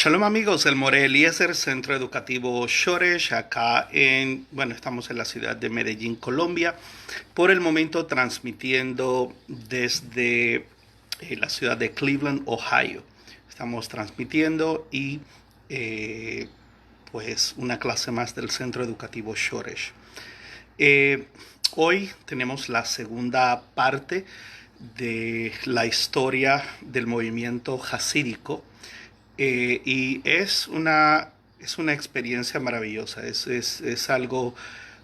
Shalom amigos, el More Eliezer, Centro Educativo Shoresh, estamos en la ciudad de Medellín, Colombia, por el momento transmitiendo desde la ciudad de Cleveland, Ohio. Estamos transmitiendo y pues una clase más del Centro Educativo Shoresh. Hoy tenemos la segunda parte de la historia del movimiento hasídico. Y es una experiencia maravillosa, es algo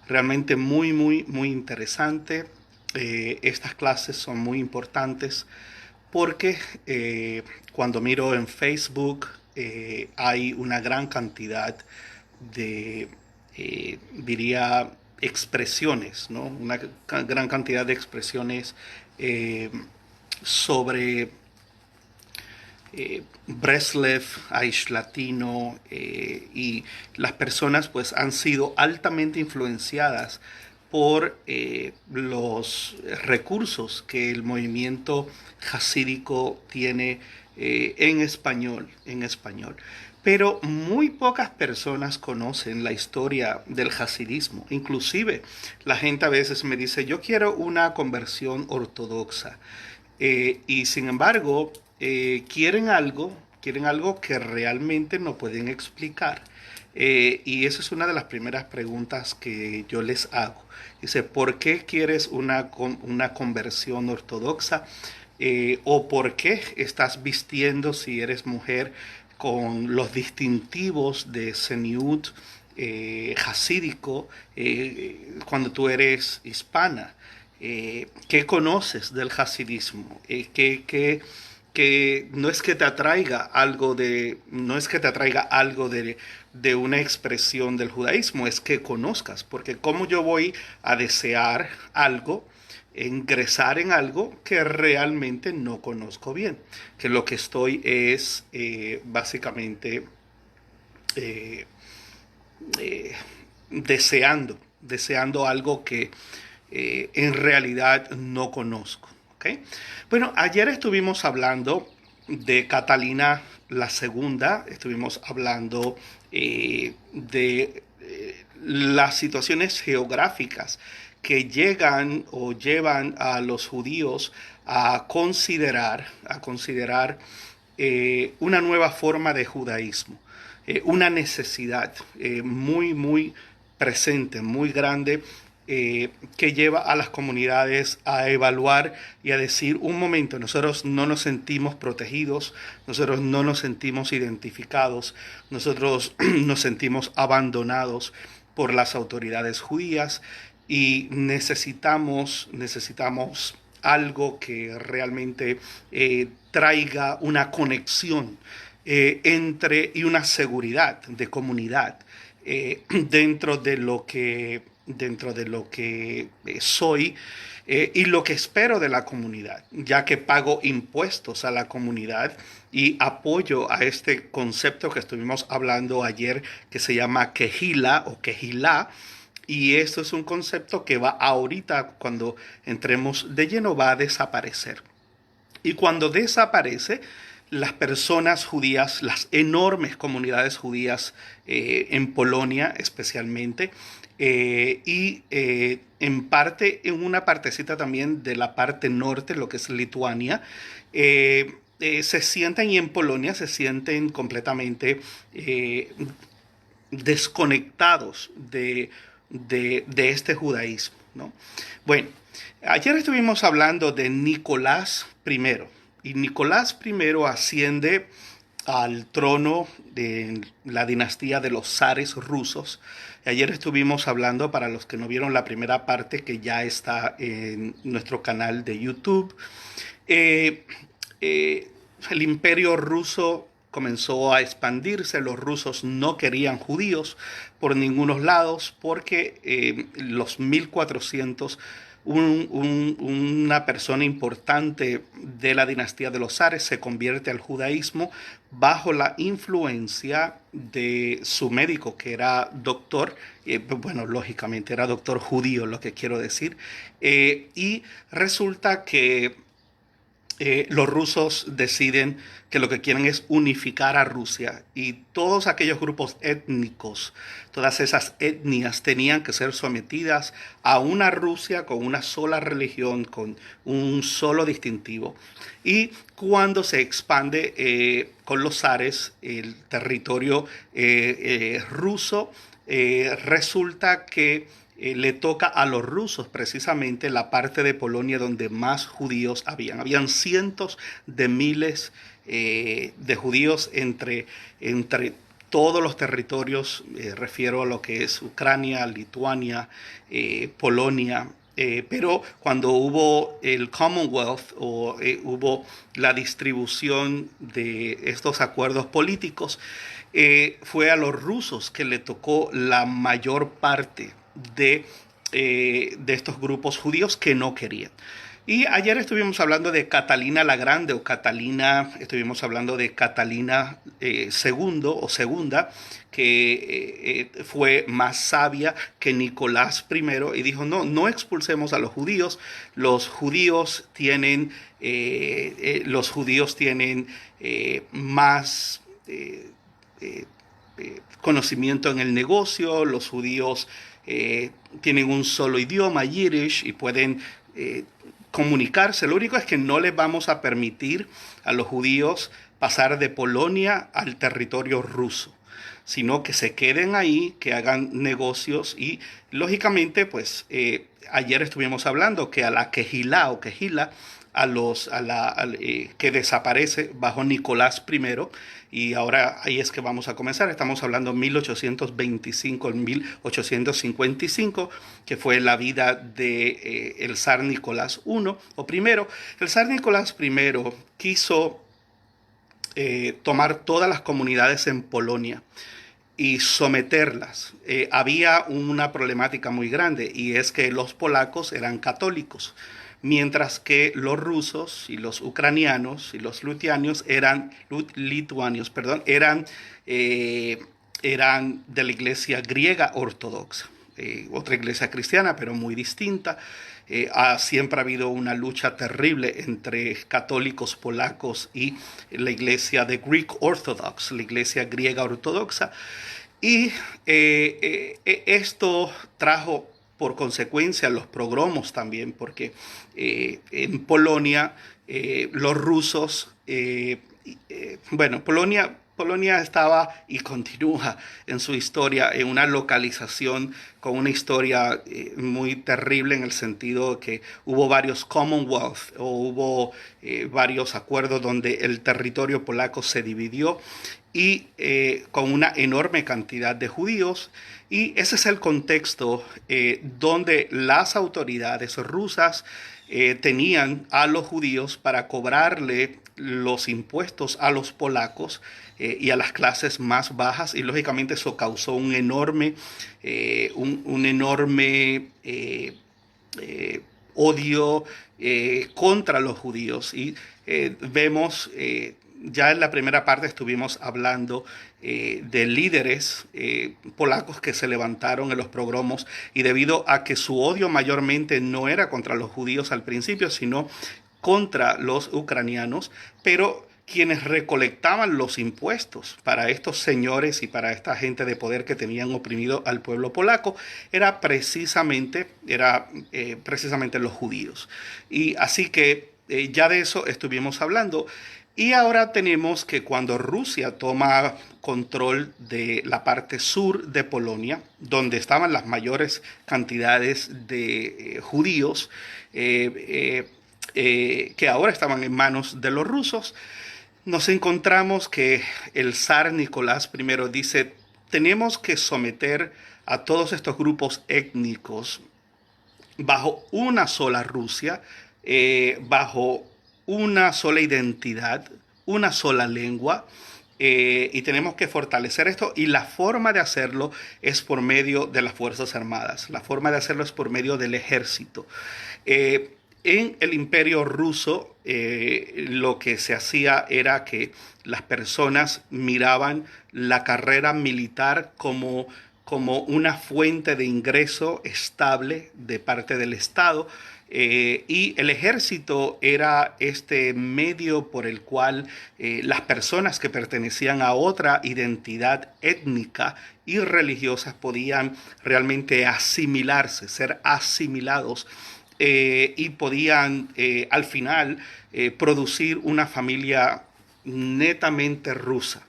realmente muy interesante. Estas clases son muy importantes porque cuando miro en Facebook hay una gran cantidad de, diría, expresiones, ¿no? Una gran cantidad de expresiones sobre Breslev, Aish Latino, y las personas pues han sido altamente influenciadas por los recursos que el movimiento hasídico tiene en español. Pero muy pocas personas conocen la historia del hasidismo. Inclusive la gente a veces me dice, yo quiero una conversión ortodoxa. Y sin embargo, quieren algo que realmente no pueden explicar. Y esa es una de las primeras preguntas que yo les hago. Dice, ¿por qué quieres una conversión ortodoxa? ¿O por qué estás vistiendo, si eres mujer, con los distintivos de Seniut hasídico cuando tú eres hispana? ¿Qué conoces del hasidismo? Que no es que te atraiga algo no es que te atraiga algo de una expresión del judaísmo, es que conozcas, porque cómo yo voy a desear algo, ingresar en algo que realmente no conozco bien, que lo que estoy es básicamente eh, eh, deseando algo que en realidad no conozco. ¿Okay? Bueno, ayer estuvimos hablando de Catalina la Segunda, estuvimos hablando de las situaciones geográficas que llegan o llevan a los judíos a considerar una nueva forma de judaísmo, una necesidad muy presente, muy grande, que lleva a las comunidades a evaluar y a decir, un momento, nosotros no nos sentimos protegidos, nosotros no nos sentimos identificados, nosotros nos sentimos abandonados por las autoridades judías y necesitamos algo que realmente traiga una conexión y una seguridad de comunidad dentro de lo que soy y lo que espero de la comunidad, ya que pago impuestos a la comunidad y apoyo a este concepto que estuvimos hablando ayer que se llama Kehila o Kehilá. Y esto es un concepto que va ahorita, cuando entremos de lleno, va a desaparecer. Y cuando desaparece, las personas judías, las enormes comunidades judías en Polonia especialmente, en parte, en una partecita también de la parte norte, lo que es Lituania, se sienten, y en Polonia se sienten completamente desconectados de este judaísmo, ¿no? Bueno, ayer estuvimos hablando de Nicolás I, y Nicolás I asciende al trono de la dinastía de los zares rusos. Ayer estuvimos hablando, para los que no vieron la primera parte, que ya está en nuestro canal de YouTube, eh, eh, el imperio ruso comenzó a expandirse. Los rusos no querían judíos por ningunos lados porque los 1400 una persona importante de la dinastía de los zares se convierte al judaísmo bajo la influencia de su médico, que era doctor, bueno, lógicamente era doctor judío, lo que quiero decir, y resulta que los rusos deciden que lo que quieren es unificar a Rusia y todos aquellos grupos étnicos, todas esas etnias tenían que ser sometidas a una Rusia con una sola religión, con un solo distintivo. Y cuando se expande con los zares el territorio ruso, resulta que le toca a los rusos precisamente la parte de Polonia donde más judíos habían. Habían cientos de miles de judíos entre todos los territorios, refiero a lo que es Ucrania, Lituania, Polonia. Pero cuando hubo el Commonwealth o hubo la distribución de estos acuerdos políticos, fue a los rusos que le tocó la mayor parte de estos grupos judíos que no querían. Y ayer estuvimos hablando de Catalina la Grande o Catalina, estuvimos hablando de Catalina segundo o segunda, que fue más sabia que Nicolás I y dijo, no, no expulsemos a los judíos tienen, más conocimiento en el negocio, los judíos tienen un solo idioma, Yiddish, y pueden comunicarse. Lo único es que no les vamos a permitir a los judíos pasar de Polonia al territorio ruso, sino que se queden ahí, que hagan negocios y lógicamente pues ayer estuvimos hablando que a la Quejilá o Quejila, que desaparece bajo Nicolás I, y ahora ahí es que vamos a comenzar. Estamos hablando de 1825, 1855, que fue la vida de el zar Nicolás I o primero. El zar Nicolás I quiso tomar todas las comunidades en Polonia y someterlas. Había una problemática muy grande y es que los polacos eran católicos, mientras que los rusos y los ucranianos y los lituanios, eran de la iglesia griega ortodoxa, otra iglesia cristiana, pero muy distinta. Siempre ha habido una lucha terrible entre católicos polacos y la iglesia de Greek Orthodox, la iglesia griega ortodoxa. Y esto trajo por consecuencia los pogromos también, porque en Polonia los rusos, Polonia estaba y continúa en su historia en una localización con una historia muy terrible en el sentido de que hubo varios Commonwealth o hubo varios acuerdos donde el territorio polaco se dividió y con una enorme cantidad de judíos. Y ese es el contexto donde las autoridades rusas tenían a los judíos para cobrarle los impuestos a los polacos y a las clases más bajas, y lógicamente eso causó un enorme odio contra los judíos. Y vemos, ya en la primera parte estuvimos hablando de líderes polacos que se levantaron en los pogromos, y debido a que su odio mayormente no era contra los judíos al principio, sino contra los ucranianos, pero quienes recolectaban los impuestos para estos señores y para esta gente de poder que tenían oprimido al pueblo polaco era precisamente los judíos. Y así que ya de eso estuvimos hablando. Y ahora tenemos que cuando Rusia toma control de la parte sur de Polonia, donde estaban las mayores cantidades de judíos, que ahora estaban en manos de los rusos, nos encontramos que el zar Nicolás I dice, tenemos que someter a todos estos grupos étnicos bajo una sola Rusia, bajo una sola identidad, una sola lengua, y tenemos que fortalecer esto, y la forma de hacerlo es por medio de las Fuerzas Armadas, la forma de hacerlo es por medio del ejército. En el Imperio Ruso lo que se hacía era que las personas miraban la carrera militar como una fuente de ingreso estable de parte del Estado, Y el ejército era este medio por el cual las personas que pertenecían a otra identidad étnica y religiosas podían realmente asimilarse, ser asimilados y podían al final producir una familia netamente rusa.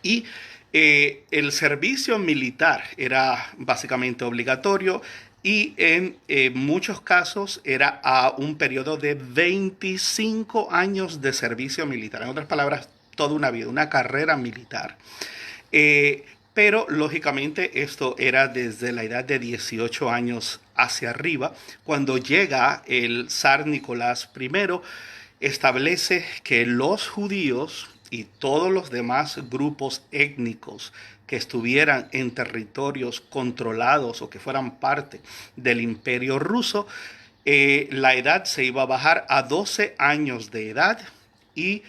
Y el servicio militar era básicamente obligatorio y en muchos casos era a un periodo de 25 años de servicio militar. En otras palabras, toda una vida, una carrera militar. Pero lógicamente esto era desde la edad de 18 años hacia arriba. Cuando llega el zar Nicolás I, establece que los judíos y todos los demás grupos étnicos que estuvieran en territorios controlados o que fueran parte del Imperio Ruso, la edad se iba a bajar a 12 años de edad y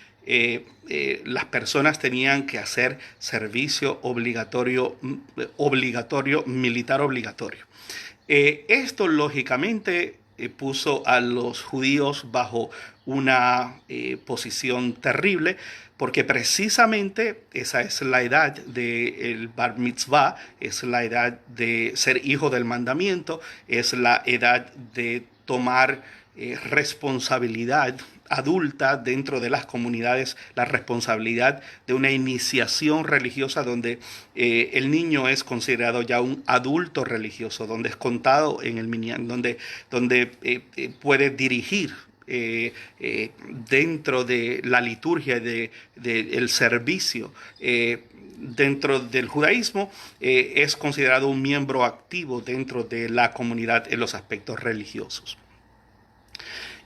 las personas tenían que hacer servicio obligatorio, militar obligatorio. Esto lógicamente puso a los judíos bajo una posición terrible, porque precisamente esa es la edad del bar mitzvah, es la edad de ser hijo del mandamiento, es la edad de tomar responsabilidad adulta dentro de las comunidades, la responsabilidad de una iniciación religiosa donde el niño es considerado ya un adulto religioso, donde es contado en el minyan, donde puede dirigir dentro de la liturgia del servicio. Dentro del judaísmo es considerado un miembro activo dentro de la comunidad en los aspectos religiosos.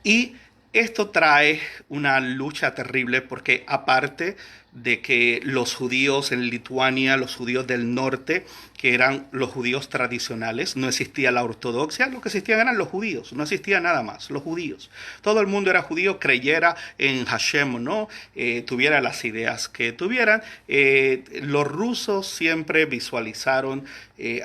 Y esto trae una lucha terrible porque aparte de que los judíos en Lituania, los judíos del norte, que eran los judíos tradicionales, no existía la ortodoxia, lo que existían eran los judíos, no existía nada más, los judíos. Todo el mundo era judío, creyera en Hashem o no, tuviera las ideas que tuvieran. Los rusos siempre visualizaron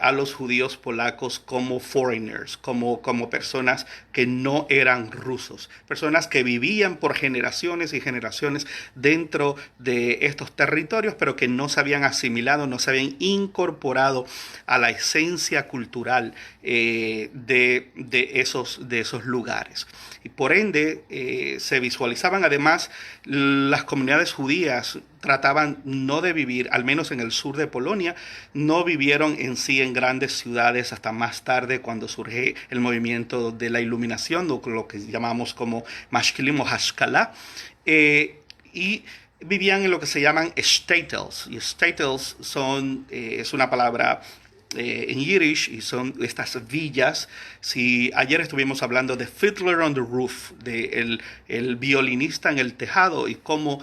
a los judíos polacos como foreigners, como personas que no eran rusos, personas que vivían por generaciones y generaciones dentro de estos territorios, pero que no se habían asimilado, no se habían incorporado a la esencia cultural de esos lugares. Y por ende se visualizaban además las comunidades judías trataban no de vivir, al menos en el sur de Polonia, no vivieron en sí en grandes ciudades hasta más tarde cuando surge el movimiento de la iluminación, o lo que llamamos como Mashkilim o Hashkalah, y vivían en lo que se llaman shtetls, y shtetls es una palabra en Yiddish y son estas villas. Si ayer estuvimos hablando de Fiddler on the Roof, de el violinista en el tejado, y cómo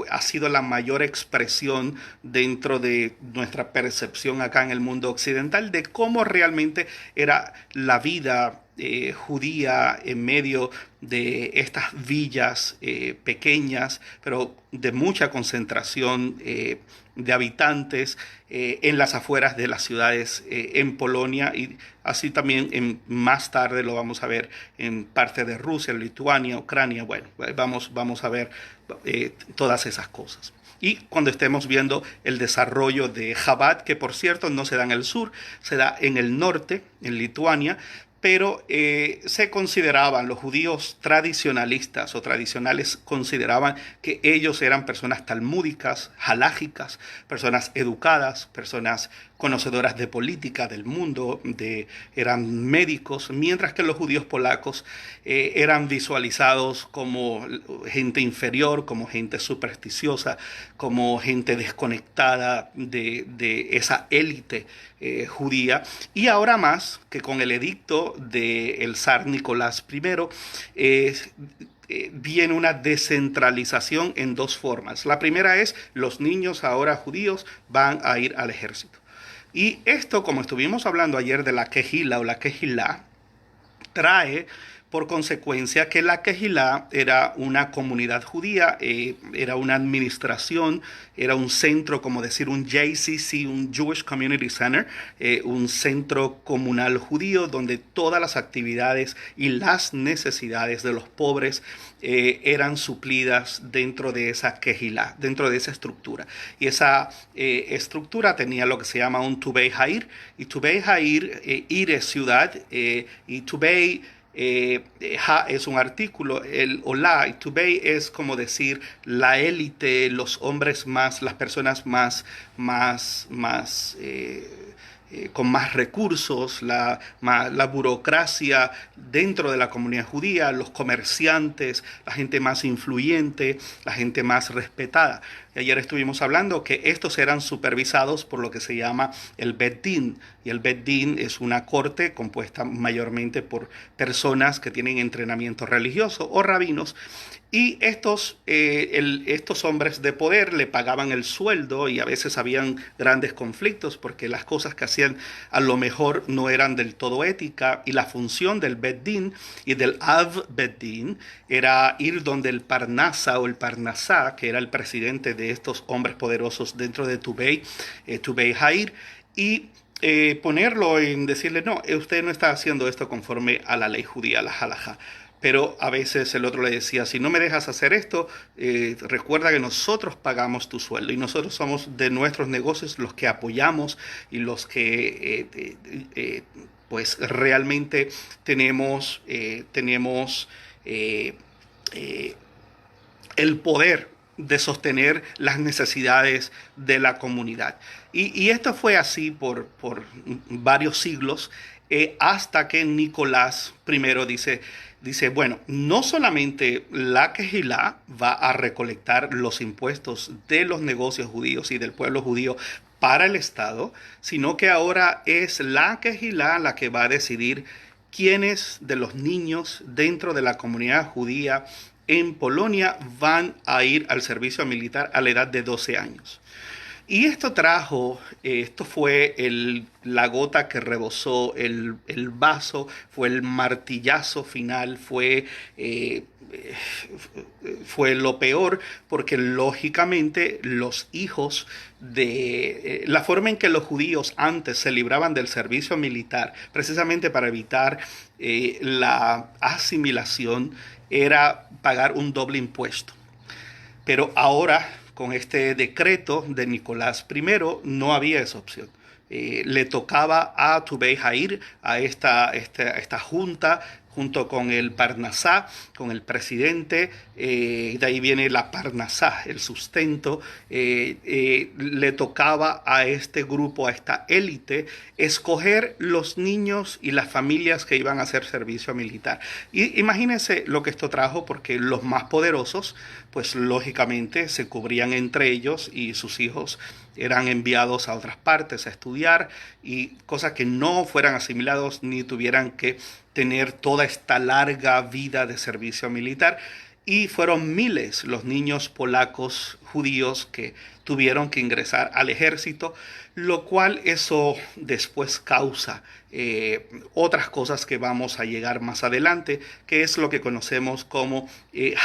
ha sido la mayor expresión dentro de nuestra percepción acá en el mundo occidental de cómo realmente era la vida judía en medio de estas villas pequeñas, pero de mucha concentración de habitantes en las afueras de las ciudades en Polonia, y así también más tarde lo vamos a ver en parte de Rusia, Lituania, Ucrania. Bueno, vamos a ver todas esas cosas. Y cuando estemos viendo el desarrollo de Chabad, que por cierto no se da en el sur, se da en el norte, en Lituania, pero se consideraban, los judíos tradicionalistas o tradicionales consideraban que ellos eran personas talmúdicas, halágicas, personas educadas, personas conocedoras de política del mundo, eran médicos, mientras que los judíos polacos eran visualizados como gente inferior, como gente supersticiosa, como gente desconectada de esa élite judía. Y ahora más que con el edicto del zar Nicolás I, viene una descentralización en dos formas. La primera es los niños ahora judíos van a ir al ejército. Y esto, como estuvimos hablando ayer de la Kehila o la Kehilá, trae por consecuencia que la Kehilá era una comunidad judía, era una administración, era un centro, como decir un JCC, un Jewish Community Center, un centro comunal judío donde todas las actividades y las necesidades de los pobres eran suplidas dentro de esa Kehilá, dentro de esa estructura. Y esa estructura tenía lo que se llama un Tubei Ha'ir, y Tubei Ha'ir, Ir es ciudad, y Tubei Ha es un artículo, el Olá, y Tubei es como decir la élite, los hombres más, las personas con más recursos, la burocracia dentro de la comunidad judía, los comerciantes, la gente más influyente, la gente más respetada. Y ayer estuvimos hablando que estos eran supervisados por lo que se llama el Bet Din, y el Bet Din es una corte compuesta mayormente por personas que tienen entrenamiento religioso o rabinos. Y estos hombres de poder le pagaban el sueldo y a veces habían grandes conflictos porque las cosas que hacían a lo mejor no eran del todo ética, y la función del Bet Din y del Av Bet Din era ir donde el Parnasa o el Parnasá, que era el presidente de estos hombres poderosos dentro de Tubei Ha'ir, y ponerlo en decirle, no, usted no está haciendo esto conforme a la ley judía, la halajá. Pero a veces el otro le decía, si no me dejas hacer esto, recuerda que nosotros pagamos tu sueldo y nosotros somos de nuestros negocios los que apoyamos y los que pues realmente tenemos el poder de sostener las necesidades de la comunidad. Y esto fue así por varios siglos, hasta que Nicolás I dice, bueno, no solamente la Kehilá va a recolectar los impuestos de los negocios judíos y del pueblo judío para el Estado, sino que ahora es la Kehilá la que va a decidir quiénes de los niños dentro de la comunidad judía en Polonia van a ir al servicio militar a la edad de 12 años. Y esto fue la gota que rebosó el vaso, fue el martillazo final, fue lo peor, porque lógicamente los hijos de la forma en que los judíos antes se libraban del servicio militar, precisamente para evitar la asimilación, era pagar un doble impuesto. Pero ahora, con este decreto de Nicolás I, no había esa opción. Le tocaba a Tubei Ha'ir, a esta junta, junto con el Parnasá, con el presidente, de ahí viene la Parnasá, el sustento, le tocaba a este grupo, a esta élite, escoger los niños y las familias que iban a hacer servicio militar. Y imagínense lo que esto trajo, porque los más poderosos, pues lógicamente se cubrían entre ellos y sus hijos eran enviados a otras partes a estudiar, y cosas que no fueran asimilados ni tuvieran que tener toda esta larga vida de servicio militar. Y fueron miles los niños polacos judíos que tuvieron que ingresar al ejército, lo cual eso después causa otras cosas que vamos a llegar más adelante, que es lo que conocemos como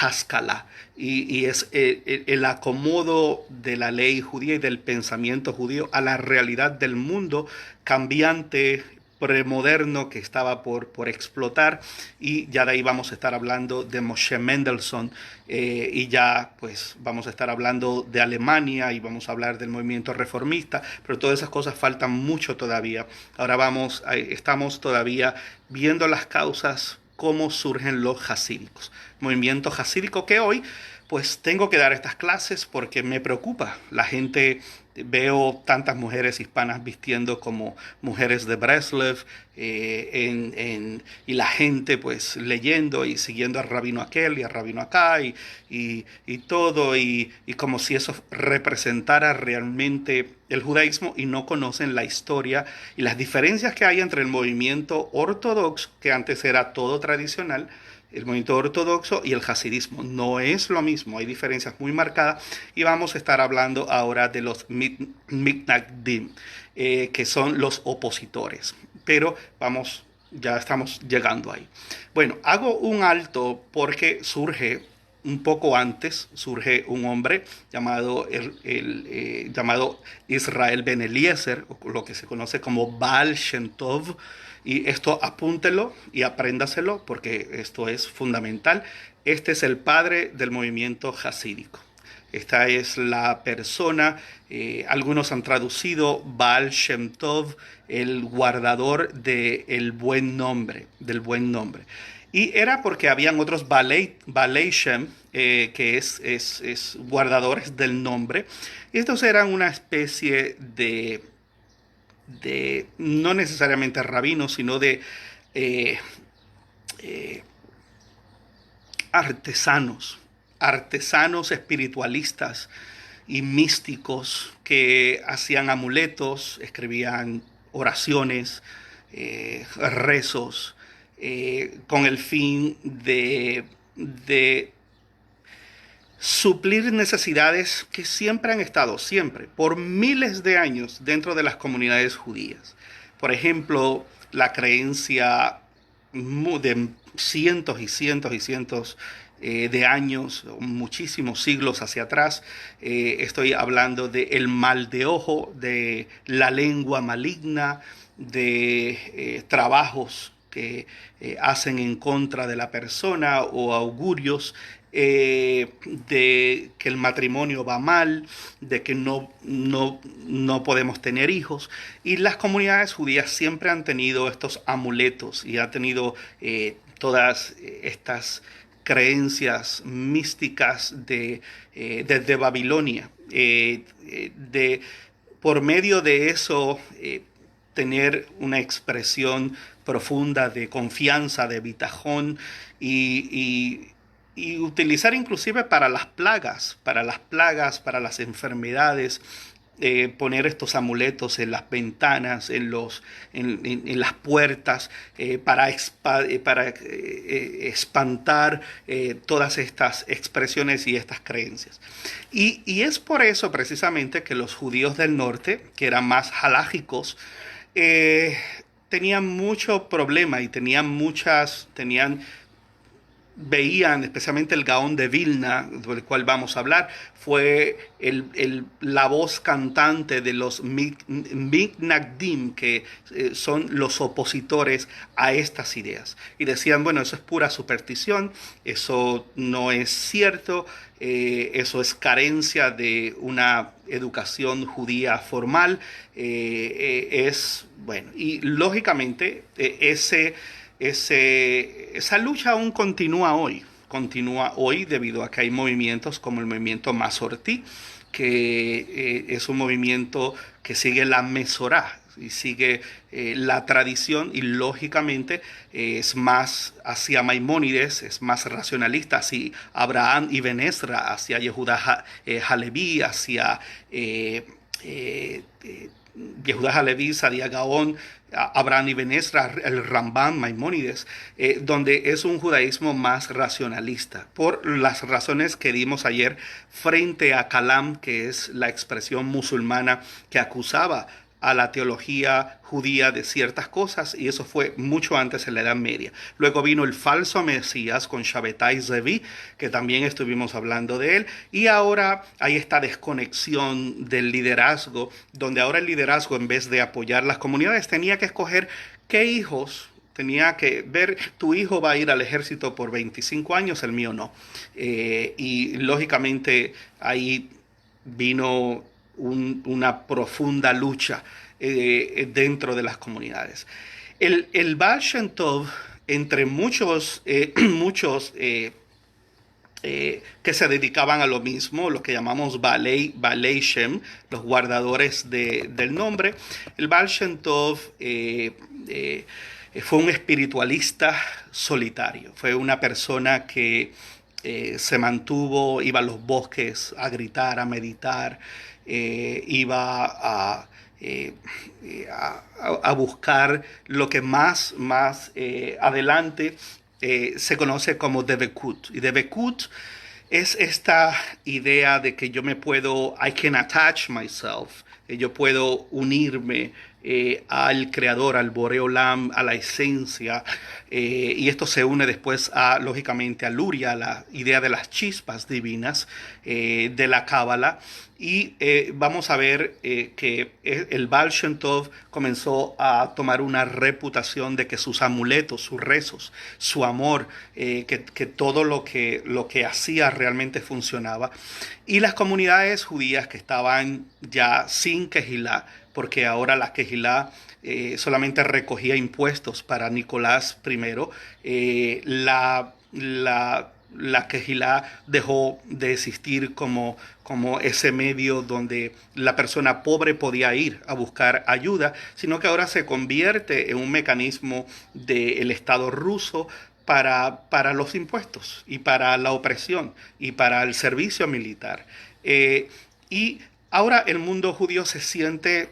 Haskalah, y es el acomodo de la ley judía y del pensamiento judío a la realidad del mundo cambiante, premoderno, que estaba por explotar. Y ya de ahí vamos a estar hablando de Moshe Mendelssohn, y ya pues vamos a estar hablando de Alemania y vamos a hablar del movimiento reformista, pero todas esas cosas faltan mucho todavía. Ahora estamos todavía viendo las causas, cómo surgen los hasídicos, movimiento hasídico que hoy pues tengo que dar estas clases porque me preocupa. La gente, veo tantas mujeres hispanas vistiendo como mujeres de Breslev, y la gente pues leyendo y siguiendo al rabino aquel y al rabino acá y todo, y como si eso representara realmente el judaísmo, y no conocen la historia y las diferencias que hay entre el movimiento ortodoxo, que antes era todo tradicional, el movimiento ortodoxo, y el hasidismo. No es lo mismo, hay diferencias muy marcadas, y vamos a estar hablando ahora de los mitnagdim, que son los opositores. Pero vamos ya estamos llegando ahí. Bueno, hago un alto porque surge un poco antes, surge un hombre llamado, llamado Israel Ben Eliezer, o lo que se conoce como Baal Shem Tov, y esto apúntelo y apréndaselo porque esto es fundamental. Este es el padre del movimiento hasídico. Esta es la persona, algunos han traducido Baal Shem Tov, el guardador del buen nombre, del buen nombre. Y era porque habían otros Balei Shem, que es guardadores del nombre. Y estos eran una especie no necesariamente rabinos, sino de eh, eh, artesanos, artesanos espiritualistas y místicos que hacían amuletos, escribían oraciones, rezos, con el fin de suplir necesidades que siempre han estado, siempre, por miles de años dentro de las comunidades judías. Por ejemplo, la creencia de cientos y cientos y cientos de años, muchísimos siglos hacia atrás. Estoy hablando del mal de ojo, de la lengua maligna, de trabajos que hacen en contra de la persona o augurios, de que el matrimonio va mal, de que no podemos tener hijos. Y las comunidades judías siempre han tenido estos amuletos y han tenido todas estas creencias místicas desde Babilonia. Por medio de eso, tener una expresión profunda de confianza, de bitajón y utilizar inclusive para las plagas, para las enfermedades, poner estos amuletos en las ventanas, en las puertas, para espantar todas estas expresiones y estas creencias. Y es por eso precisamente que los judíos del norte, que eran más halágicos, tenían mucho problema y veían, especialmente el Gaón de Vilna, del cual vamos a hablar, fue la voz cantante de los Mitnagdim, que son los opositores a estas ideas. Y decían, bueno, eso es pura superstición, eso no es cierto, eso es carencia de una educación judía formal, bueno, y lógicamente esa lucha aún continúa hoy debido a que hay movimientos como el movimiento Masortí, que es un movimiento que sigue la Mesorá y sigue la tradición y lógicamente es más hacia Maimónides, es más racionalista, hacia Abraham Ibn Ezra, hacia Yehuda Haleví, hacia Yehuda Haleví, Sadia Gaón, Abraham Ibn Ezra, el Rambam, Maimónides, donde es un judaísmo más racionalista, por las razones que dimos ayer frente a Kalam, que es la expresión musulmana que acusaba a la teología judía de ciertas cosas, y eso fue mucho antes en la Edad Media. Luego vino el falso Mesías con Shabbatai Zevi, que también estuvimos hablando de él, y ahora hay esta desconexión del liderazgo, donde ahora el liderazgo, en vez de apoyar las comunidades, tenía que escoger qué hijos. Tenía que ver, tu hijo va a ir al ejército por 25 años, el mío no. Y lógicamente ahí vino una profunda lucha dentro de las comunidades. El Baal Shem Tov, entre muchos, que se dedicaban a lo mismo, lo que llamamos Balei Shem, los guardadores del nombre, el Baal Shem Tov fue un espiritualista solitario, fue una persona que se mantuvo, iba a los bosques a gritar, a meditar, iba a buscar lo que más adelante se conoce como Debekut. Y Debekut es esta idea de que yo I can attach myself, yo puedo unirme al creador, al Boreolam, a la esencia, y esto se une después a, lógicamente, a Luria, la idea de las chispas divinas de la Cábala. Y vamos a ver que el Baal Shem Tov comenzó a tomar una reputación de que sus amuletos, sus rezos, su amor, que todo lo que hacía realmente funcionaba. Y las comunidades judías que estaban ya sin Kehilá, porque ahora la Kehilá solamente recogía impuestos para Nicolás I, la Kehilá dejó de existir como ese medio donde la persona pobre podía ir a buscar ayuda, sino que ahora se convierte en un mecanismo del Estado ruso para los impuestos y para la opresión y para el servicio militar. Y ahora el mundo judío se siente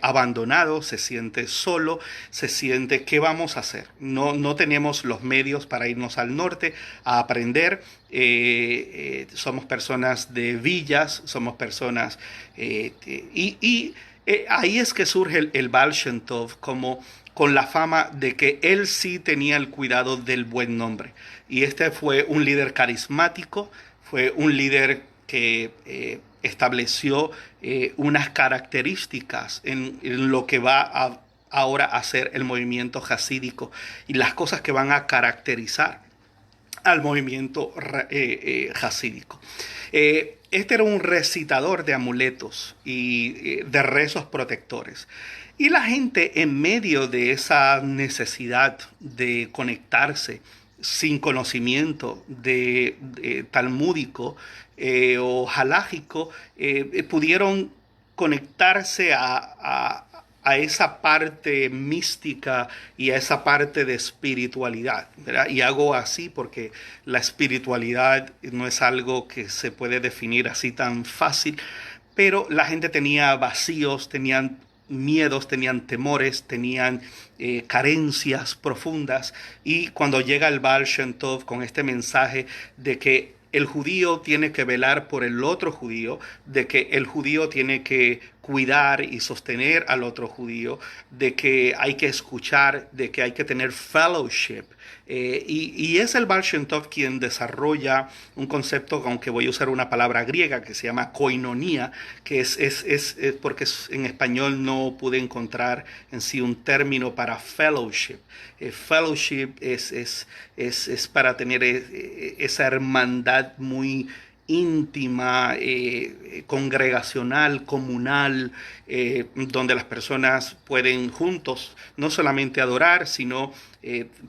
abandonado, se siente solo, se siente, ¿qué vamos a hacer? No tenemos los medios para irnos al norte a aprender. Somos personas de villas, somos personas... ahí es que surge el Baal Shem Tov como con la fama de que él sí tenía el cuidado del buen nombre. Y este fue un líder carismático, fue un líder que estableció unas características en lo que va ahora a ser el movimiento jasídico y las cosas que van a caracterizar al movimiento jasídico. Este era un recitador de amuletos y de rezos protectores. Y la gente, en medio de esa necesidad de conectarse sin conocimiento de talmúdico o halágico, pudieron conectarse a esa parte mística y a esa parte de espiritualidad, ¿verdad? Y hago así porque la espiritualidad no es algo que se puede definir así tan fácil, pero la gente tenía vacíos, tenían miedos, tenían temores, tenían carencias profundas, y cuando llega el Baal Shem Tov con este mensaje de que el judío tiene que velar por el otro judío, de que el judío tiene que cuidar y sostener al otro judío, de que hay que escuchar, de que hay que tener fellowship. Y es el Baal Shem Tov quien desarrolla un concepto, aunque voy a usar una palabra griega que se llama koinonía, que es porque en español no pude encontrar en sí un término para fellowship. Fellowship es para tener esa hermandad muy íntima, congregacional, comunal, donde las personas pueden juntos no solamente adorar, sino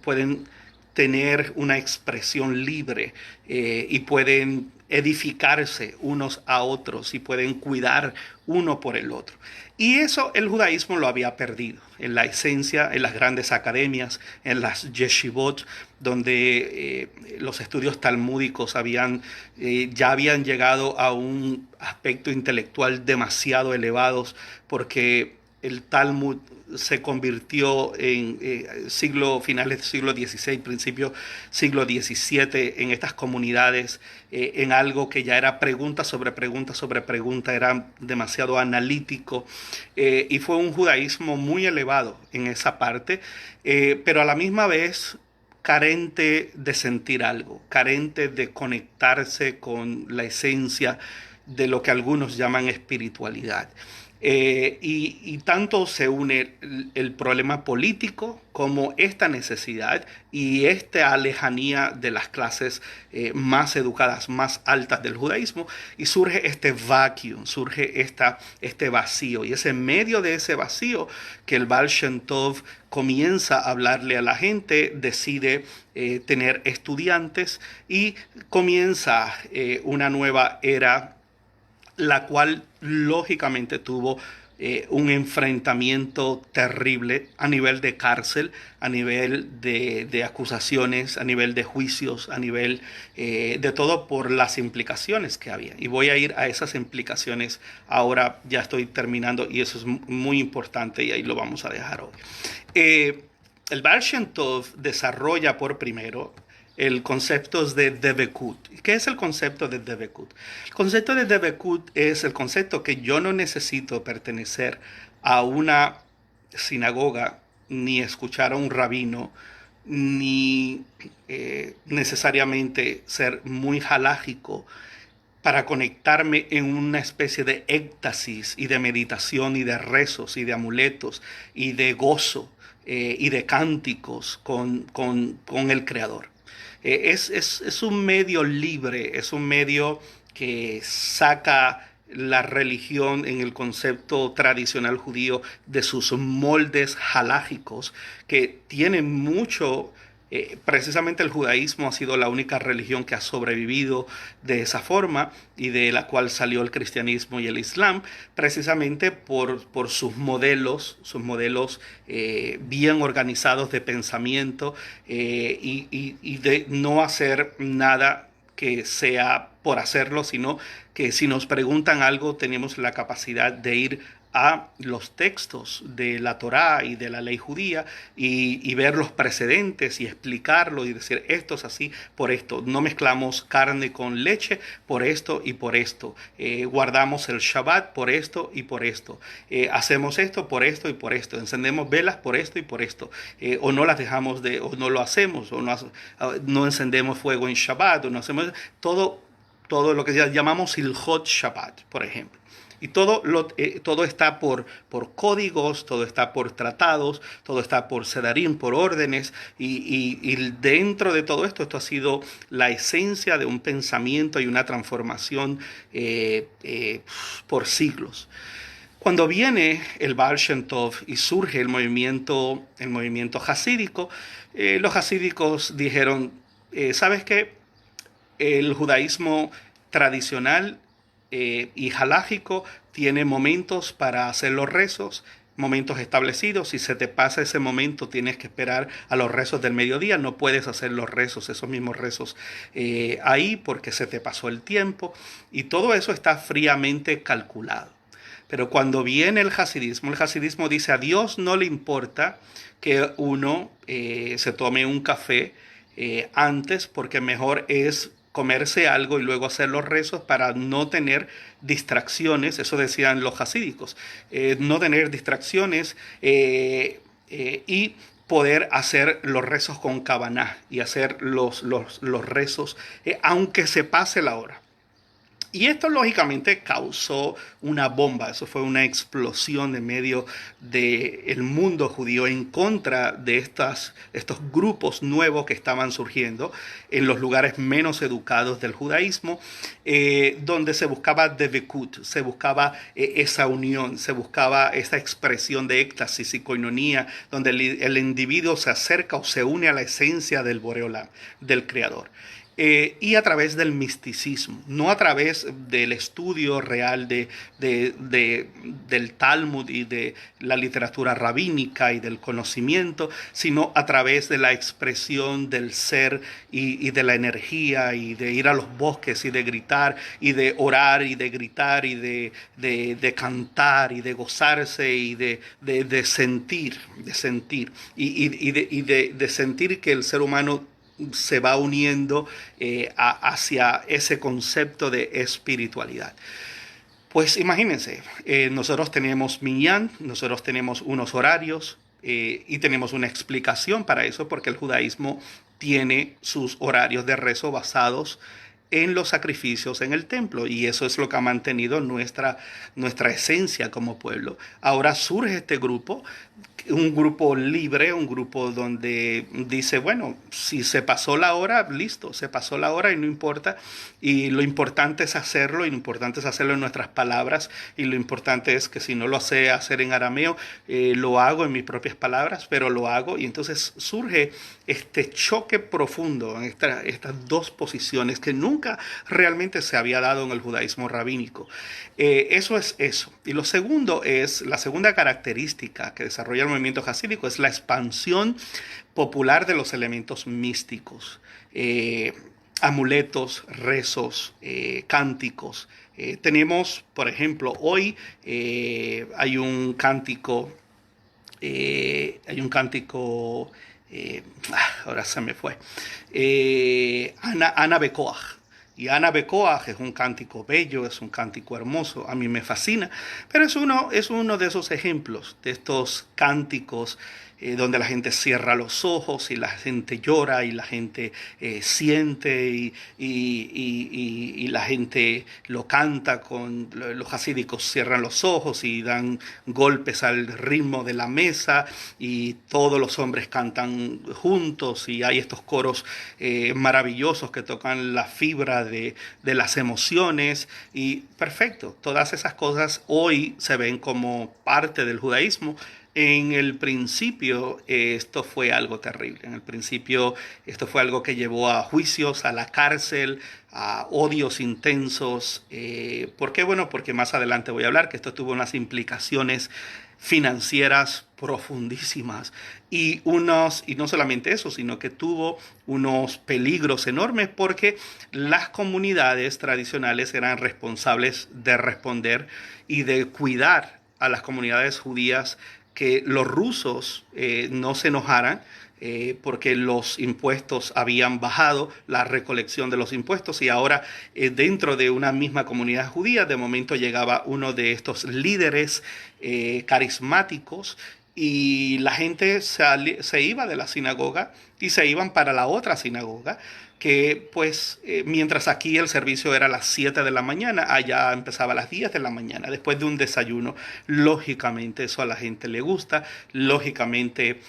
pueden tener una expresión libre y pueden edificarse unos a otros y pueden cuidar uno por el otro. Y eso el judaísmo lo había perdido en la esencia, en las grandes academias, en las yeshivot, donde los estudios talmúdicos ya habían llegado a un aspecto intelectual demasiado elevados, porque el Talmud se convirtió en finales del siglo XVI, principio siglo XVII, en estas comunidades, en algo que ya era pregunta sobre pregunta sobre pregunta, era demasiado analítico, y fue un judaísmo muy elevado en esa parte, pero a la misma vez carente de sentir algo, carente de conectarse con la esencia de lo que algunos llaman espiritualidad. Y tanto se une el problema político como esta necesidad y esta lejanía de las clases más educadas, más altas del judaísmo, y surge este vacuum, surge este vacío, y es en medio de ese vacío que el Baal Shem Tov comienza a hablarle a la gente, decide tener estudiantes y comienza una nueva era, la cual lógicamente tuvo un enfrentamiento terrible a nivel de cárcel, a nivel de acusaciones, a nivel de juicios, a nivel de todo, por las implicaciones que había. Y voy a ir a esas implicaciones ahora, ya estoy terminando, y eso es muy importante y ahí lo vamos a dejar hoy. El Baal Shem Tov desarrolla por primero el concepto de Debekut. ¿Qué es el concepto de Debekut? El concepto de Debekut es el concepto que yo no necesito pertenecer a una sinagoga, ni escuchar a un rabino, ni necesariamente ser muy halágico para conectarme en una especie de éxtasis y de meditación y de rezos y de amuletos y de gozo y de cánticos con el Creador. Es un medio libre, es un medio que saca la religión en el concepto tradicional judío de sus moldes halágicos que tienen mucho. Precisamente el judaísmo ha sido la única religión que ha sobrevivido de esa forma y de la cual salió el cristianismo y el islam, precisamente por sus modelos bien organizados de pensamiento y de no hacer nada que sea por hacerlo, sino que si nos preguntan algo tenemos la capacidad de ir a los textos de la Torá y de la ley judía y ver los precedentes y explicarlo y decir esto es así por esto. No mezclamos carne con leche por esto y por esto. Guardamos el Shabbat por esto y por esto. Hacemos esto por esto y por esto. Encendemos velas por esto y por esto. O no las dejamos o no lo hacemos, o no encendemos fuego en Shabbat, o no hacemos todo lo que llamamos Ilhot Shabbat, por ejemplo. Y todo está por códigos, todo está por tratados, todo está por sedarín, por órdenes, y dentro de todo esto ha sido la esencia de un pensamiento y una transformación por siglos. Cuando viene el Baal Shem Tov y surge el movimiento hasídico, los hasídicos dijeron, ¿sabes qué? El judaísmo tradicional y halágico tiene momentos para hacer los rezos, momentos establecidos. Si se te pasa ese momento, tienes que esperar a los rezos del mediodía. No puedes hacer los rezos, esos mismos rezos ahí porque se te pasó el tiempo. Y todo eso está fríamente calculado. Pero cuando viene el hasidismo dice a Dios no le importa que uno se tome un café antes porque mejor es comerse algo y luego hacer los rezos para no tener distracciones, eso decían los hasídicos, no tener distracciones y poder hacer los rezos con Kavaná y hacer los rezos aunque se pase la hora. Y esto lógicamente causó una bomba, eso fue una explosión en medio del mundo judío en contra de estos grupos nuevos que estaban surgiendo en los lugares menos educados del judaísmo, donde se buscaba devekut, se buscaba esa unión, se buscaba esa expresión de éxtasis y coinonía, donde el individuo se acerca o se une a la esencia del Boreolam, del Creador. Y a través del misticismo, no a través del estudio real del Talmud y de la literatura rabínica y del conocimiento, sino a través de la expresión del ser y de la energía y de ir a los bosques y de gritar y de orar y de gritar y de cantar y de gozarse y de sentir y de sentir que el ser humano se va uniendo hacia ese concepto de espiritualidad. Pues imagínense, nosotros tenemos minyan, nosotros tenemos unos horarios y tenemos una explicación para eso porque el judaísmo tiene sus horarios de rezo basados en los sacrificios en el templo y eso es lo que ha mantenido nuestra esencia como pueblo. Ahora surge este grupo, un grupo libre, un grupo donde dice, bueno, si se pasó la hora, listo, se pasó la hora y no importa. Y lo importante es hacerlo, y lo importante es hacerlo en nuestras palabras, y lo importante es que si no lo sé hacer en arameo, lo hago en mis propias palabras, pero lo hago. Y entonces surge este choque profundo en estas dos posiciones que nunca realmente se había dado en el judaísmo rabínico. Eso es eso. Y lo segundo es, la segunda característica que desarrolla el movimiento hasídico es la expansión popular de los elementos místicos, amuletos, rezos, cánticos. Tenemos, por ejemplo, hoy hay un cántico, ahora se me fue, Ana Bekoach. Y Ana Becoaj es un cántico bello, es un cántico hermoso, a mí me fascina, pero es uno de esos ejemplos, de estos cánticos donde la gente cierra los ojos y la gente llora y la gente siente y la gente lo canta, los hasídicos cierran los ojos y dan golpes al ritmo de la mesa y todos los hombres cantan juntos y hay estos coros maravillosos que tocan la fibra de las emociones y perfecto, todas esas cosas hoy se ven como parte del judaísmo. En el principio esto fue algo terrible. En el principio esto fue algo que llevó a juicios, a la cárcel, a odios intensos. ¿Por qué? Bueno, porque más adelante voy a hablar que esto tuvo unas implicaciones financieras profundísimas y no solamente eso, sino que tuvo unos peligros enormes porque las comunidades tradicionales eran responsables de responder y de cuidar a las comunidades judías, que los rusos no se enojaran porque los impuestos habían bajado, la recolección de los impuestos, y ahora dentro de una misma comunidad judía de momento llegaba uno de estos líderes carismáticos y la gente se iba de la sinagoga y se iban para la otra sinagoga, que pues mientras aquí el servicio era a las 7 de la mañana, allá empezaba a las 10 de la mañana, después de un desayuno. Lógicamente eso a la gente le gusta, lógicamente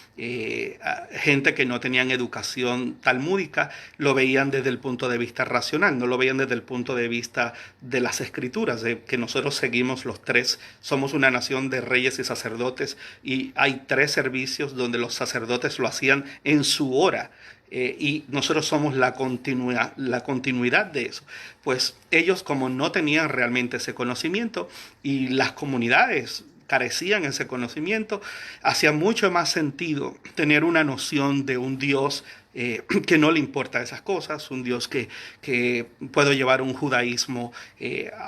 gente que no tenían educación talmúdica lo veían desde el punto de vista racional, no lo veían desde el punto de vista de las escrituras, de que nosotros seguimos los tres, somos una nación de reyes y sacerdotes y hay tres servicios donde los sacerdotes lo hacían en su hora. Y nosotros somos la continuidad de eso. Pues ellos, como no tenían realmente ese conocimiento y las comunidades carecían ese conocimiento, hacía mucho más sentido tener una noción de un Dios que no le importa esas cosas, un Dios que puede llevar un judaísmo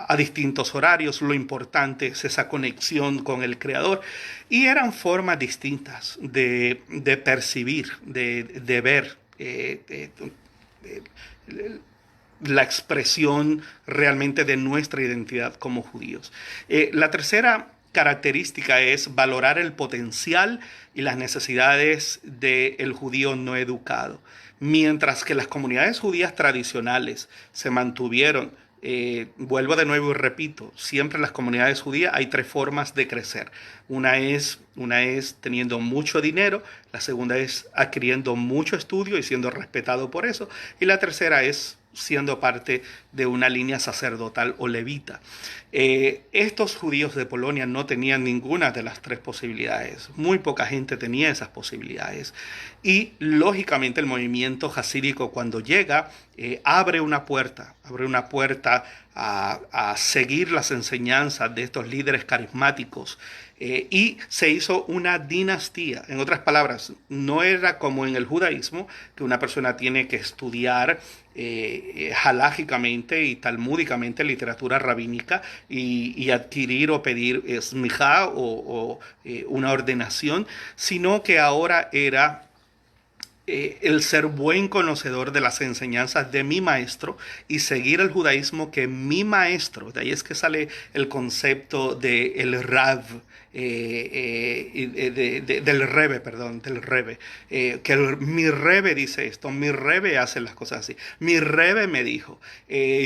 a distintos horarios. Lo importante es esa conexión con el Creador. Y eran formas distintas de percibir, de ver la expresión realmente de nuestra identidad como judíos. La tercera característica es valorar el potencial y las necesidades del judío no educado. Mientras que las comunidades judías tradicionales se mantuvieron, vuelvo de nuevo y repito, siempre en las comunidades judías hay tres formas de crecer. Una es teniendo mucho dinero, la segunda es adquiriendo mucho estudio y siendo respetado por eso, y la tercera es siendo parte de una línea sacerdotal o levita. Estos judíos de Polonia no tenían ninguna de las tres posibilidades. Muy poca gente tenía esas posibilidades. Y lógicamente el movimiento hasídico cuando llega abre una puerta a seguir las enseñanzas de estos líderes carismáticos. Y se hizo una dinastía. En otras palabras, no era como en el judaísmo, que una persona tiene que estudiar halágicamente y talmúdicamente literatura rabínica y adquirir o pedir smijá o una ordenación, sino que ahora era el ser buen conocedor de las enseñanzas de mi maestro y seguir el judaísmo que mi maestro, de ahí es que sale el concepto de el Rav, del Rebe, que mi Rebe dice esto, mi Rebe hace las cosas así, mi Rebe me dijo,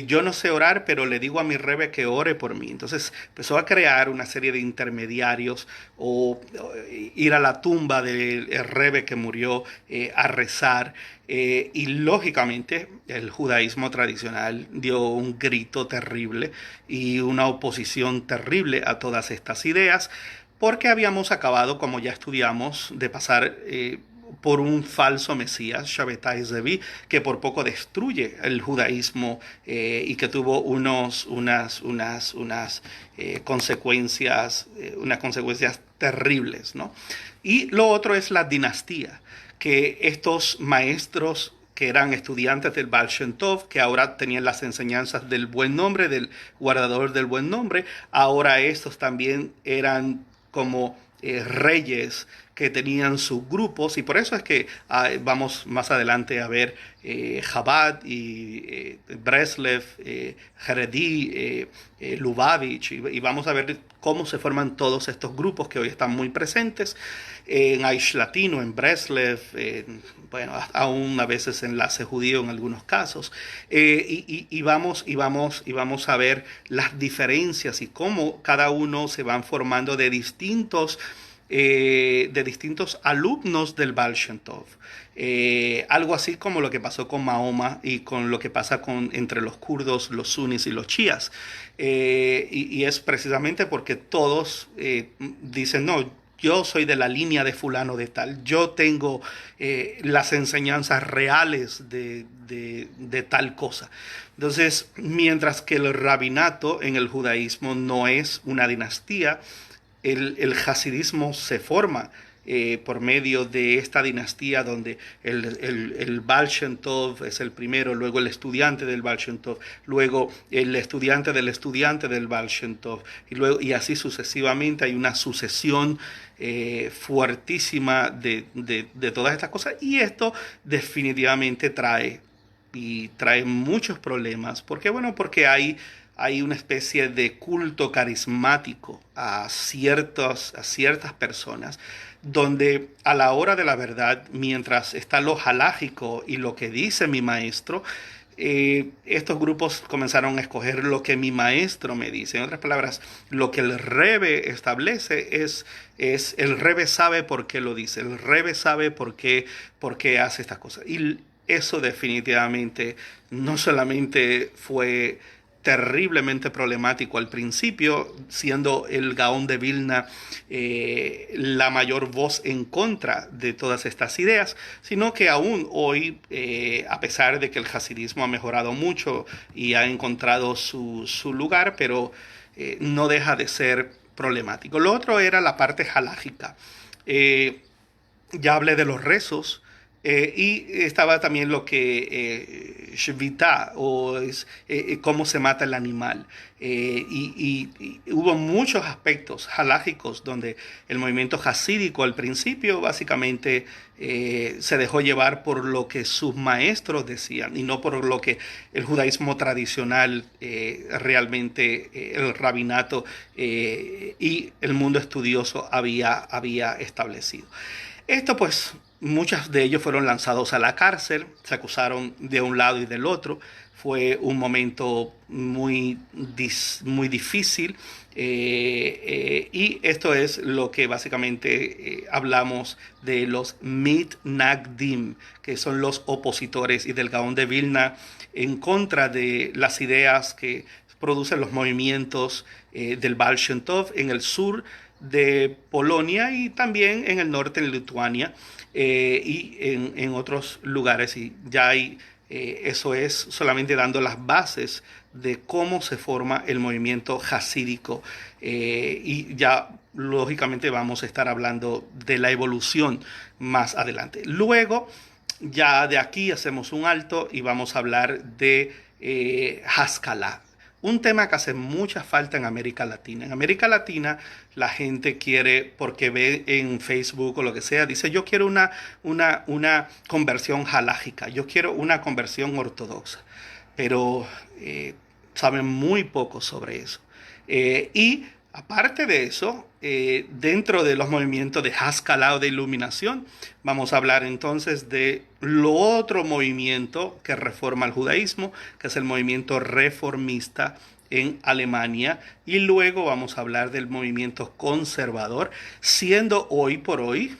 yo no sé orar, pero le digo a mi Rebe que ore por mí. Entonces empezó a crear una serie de intermediarios o ir a la tumba del Rebe que murió a rezar. Y lógicamente el judaísmo tradicional dio un grito terrible y una oposición terrible a todas estas ideas, porque habíamos acabado, como ya estudiamos, de pasar por un falso Mesías, Shabbatai Zevi, que por poco destruye el judaísmo y que tuvo unas consecuencias terribles, ¿no? Y lo otro es la dinastía, que estos maestros que eran estudiantes del Baal Shem Tov, que ahora tenían las enseñanzas del buen nombre, del guardador del buen nombre, ahora estos también eran como reyes que tenían sus grupos, y por eso es que vamos más adelante a ver Chabad y Breslev, Haredi, Lubavitch, y vamos a ver cómo se forman todos estos grupos que hoy están muy presentes en Aish Latino, en Breslev, bueno, aún a veces enlace judío en algunos casos, y vamos a ver las diferencias y cómo cada uno se van formando de distintos alumnos del Baal Shem Tov. Algo así como lo que pasó con Mahoma y con lo que pasa entre los kurdos, los sunis y los chiíes. Y es precisamente porque todos dicen, no, yo soy de la línea de fulano de tal, yo tengo las enseñanzas reales de tal cosa. Entonces, mientras que el rabinato en el judaísmo no es una dinastía, el hasidismo se forma por medio de esta dinastía donde el Baal Shem Tov es el primero, luego el estudiante del Baal Shem Tov, luego el estudiante del Baal Shem Tov, y así sucesivamente. Hay una sucesión fuertísima de todas estas cosas, y esto definitivamente trae muchos problemas. ¿Por qué? Bueno, porque hay una especie de culto carismático a ciertas personas, donde a la hora de la verdad, mientras está lo halágico y lo que dice mi maestro, estos grupos comenzaron a escoger lo que mi maestro me dice. En otras palabras, lo que el Rebbe establece es el Rebbe sabe por qué lo dice, el Rebbe sabe por qué hace estas cosas. Y eso definitivamente no solamente fue terriblemente problemático al principio, siendo el Gaón de Vilna la mayor voz en contra de todas estas ideas, sino que aún hoy, a pesar de que el hasidismo ha mejorado mucho y ha encontrado su lugar, pero no deja de ser problemático. Lo otro era la parte halágica. Ya hablé de los rezos. Y estaba también lo que Shvita, cómo se mata el animal. Y hubo muchos aspectos halágicos donde el movimiento hasídico al principio básicamente se dejó llevar por lo que sus maestros decían y no por lo que el judaísmo tradicional realmente, el rabinato y el mundo estudioso había establecido. Esto pues, muchos de ellos fueron lanzados a la cárcel, se acusaron de un lado y del otro. Fue un momento muy difícil, y esto es lo que básicamente hablamos de los Mitnagdim, que son los opositores, y del Gaón de Vilna en contra de las ideas que producen los movimientos del Baal Shem Tov en el sur de Polonia y también en el norte, en Lituania, y en otros lugares. Y ya eso es solamente dando las bases de cómo se forma el movimiento hasídico, y ya lógicamente vamos a estar hablando de la evolución más adelante. Luego, ya de aquí hacemos un alto y vamos a hablar de Haskalah. Un tema que hace mucha falta en América Latina. En América Latina la gente quiere, porque ve en Facebook o lo que sea, dice yo quiero una conversión halágica, yo quiero una conversión ortodoxa, pero saben muy poco sobre eso. Y aparte de eso, dentro de los movimientos de Haskalah o de iluminación, vamos a hablar entonces de lo otro movimiento que reforma el judaísmo, que es el movimiento reformista en Alemania, y luego vamos a hablar del movimiento conservador, siendo hoy por hoy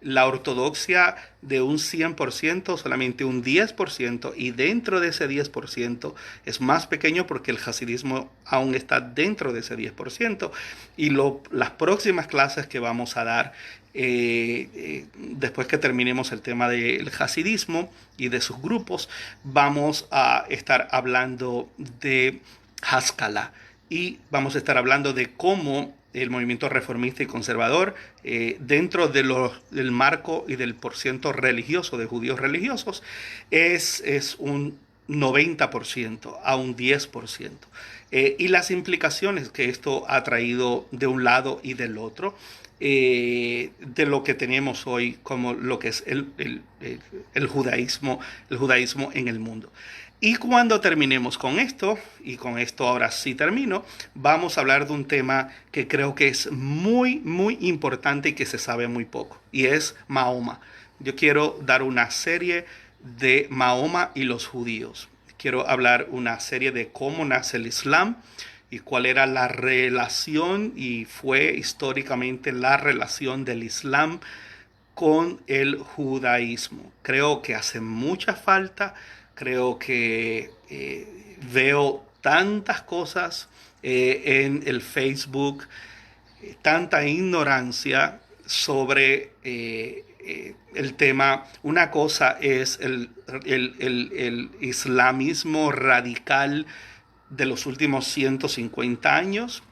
la ortodoxia de un 100%, solamente un 10%, y dentro de ese 10% es más pequeño porque el hasidismo aún está dentro de ese 10%, y las próximas clases que vamos a dar después que terminemos el tema del hasidismo y de sus grupos, vamos a estar hablando de Haskalah, y vamos a estar hablando de cómo el movimiento reformista y conservador, dentro del marco y del porciento religioso de judíos religiosos, es un 90% a un 10%. Y las implicaciones que esto ha traído de un lado y del otro, de lo que tenemos hoy como lo que es el judaísmo en el mundo. Y cuando terminemos con esto, y con esto ahora sí termino, vamos a hablar de un tema que creo que es muy, muy importante y que se sabe muy poco, y es Mahoma. Yo quiero dar una serie de Mahoma y los judíos. Quiero hablar una serie de cómo nace el Islam y cuál era la relación y fue históricamente la relación del Islam con el judaísmo. Creo que hace mucha falta, creo que veo tantas cosas en el Facebook, tanta ignorancia sobre el tema. Una cosa es el islamismo radical de los últimos 150 años,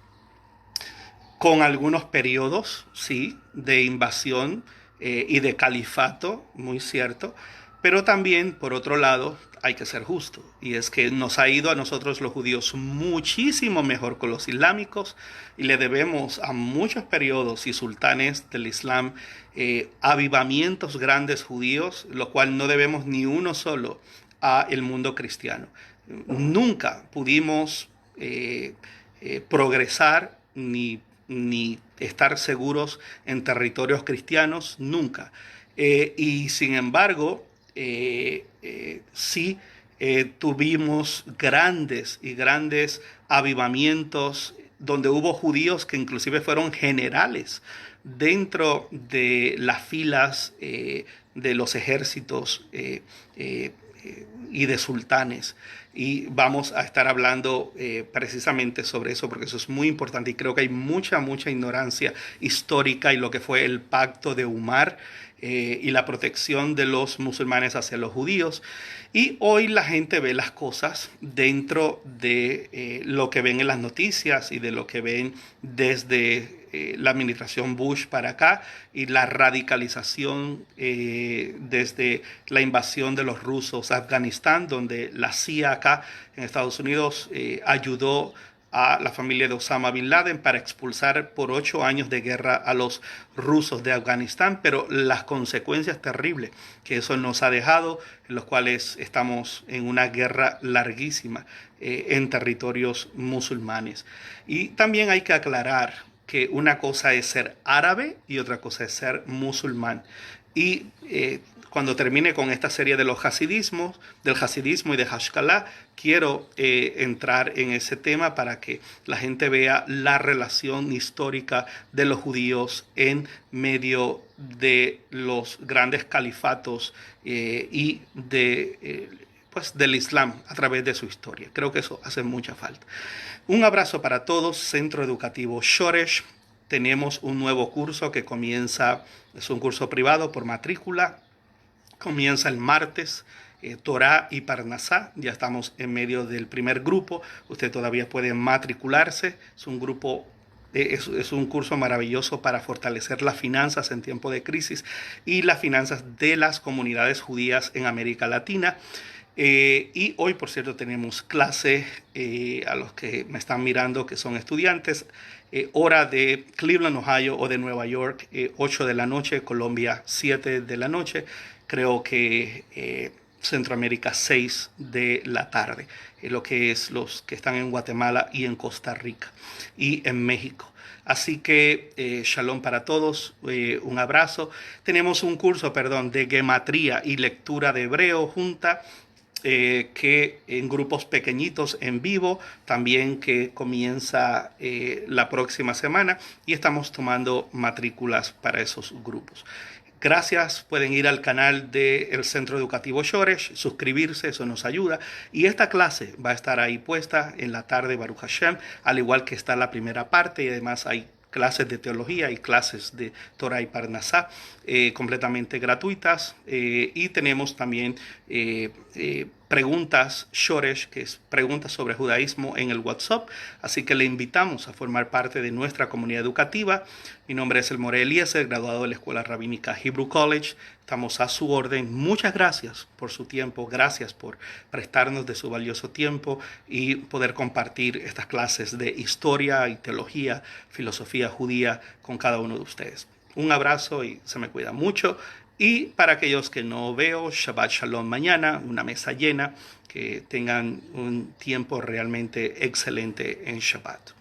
con algunos periodos, sí, de invasión y de califato, muy cierto, pero también, por otro lado, hay que ser justo, y es que nos ha ido a nosotros los judíos muchísimo mejor con los islámicos, y le debemos a muchos periodos y sultanes del Islam avivamientos grandes judíos, lo cual no debemos ni uno solo a el mundo cristiano. Nunca pudimos progresar ni estar seguros en territorios cristianos, nunca. Y sin embargo, sí tuvimos grandes y grandes avivamientos donde hubo judíos que inclusive fueron generales dentro de las filas de los ejércitos y de sultanes. Y vamos a estar hablando precisamente sobre eso, porque eso es muy importante y creo que hay mucha ignorancia histórica y lo que fue el pacto de Umar y la protección de los musulmanes hacia los judíos. Y hoy la gente ve las cosas dentro de lo que ven en las noticias y de lo que ven desde la administración Bush para acá y la radicalización desde la invasión de los rusos a Afganistán, donde la CIA acá en Estados Unidos ayudó a la familia de Osama Bin Laden para expulsar por 8 años de guerra a los rusos de Afganistán, pero las consecuencias terribles que eso nos ha dejado, en los cuales estamos en una guerra larguísima en territorios musulmanes. Y también hay que aclarar que una cosa es ser árabe y otra cosa es ser musulmán. Y cuando termine con esta serie de los hasidismos, del hasidismo y de Hashkalah, quiero entrar en ese tema para que la gente vea la relación histórica de los judíos en medio de los grandes califatos y pues del Islam a través de su historia. Creo que eso hace mucha falta. Un abrazo para todos, Centro Educativo Shoresh. Tenemos un nuevo curso que comienza, es un curso privado por matrícula, comienza el martes, Torah y Parnasá. Ya estamos en medio del primer grupo, usted todavía puede matricularse, es un grupo. Es un curso maravilloso para fortalecer las finanzas en tiempo de crisis y las finanzas de las comunidades judías en América Latina. Y hoy, por cierto, tenemos clase a los que me están mirando que son estudiantes, hora de Cleveland, Ohio o de Nueva York, 8 de la noche, Colombia 7 de la noche, creo que Centroamérica 6 de la tarde, lo que es los que están en Guatemala y en Costa Rica y en México. Así que shalom para todos, un abrazo. Tenemos un curso, de gematría y lectura de hebreo junta, que en grupos pequeñitos en vivo, también que comienza la próxima semana y estamos tomando matrículas para esos grupos. Gracias, pueden ir al canal del Centro Educativo Shoresh, suscribirse, eso nos ayuda. Y esta clase va a estar ahí puesta en la tarde, Baruch Hashem, al igual que está la primera parte y además hay clases de teología y clases de Torah y Parnasá completamente gratuitas y tenemos también preguntas Shoresh, que es preguntas sobre judaísmo en el WhatsApp. Así que le invitamos a formar parte de nuestra comunidad educativa. Mi nombre es Elmore Eliezer, graduado de la Escuela Rabínica Hebrew College. Estamos a su orden. Muchas gracias por su tiempo. Gracias por prestarnos de su valioso tiempo y poder compartir estas clases de historia y teología, filosofía judía con cada uno de ustedes. Un abrazo y se me cuida mucho. Y para aquellos que no veo, Shabbat Shalom mañana, una mesa llena, que tengan un tiempo realmente excelente en Shabbat.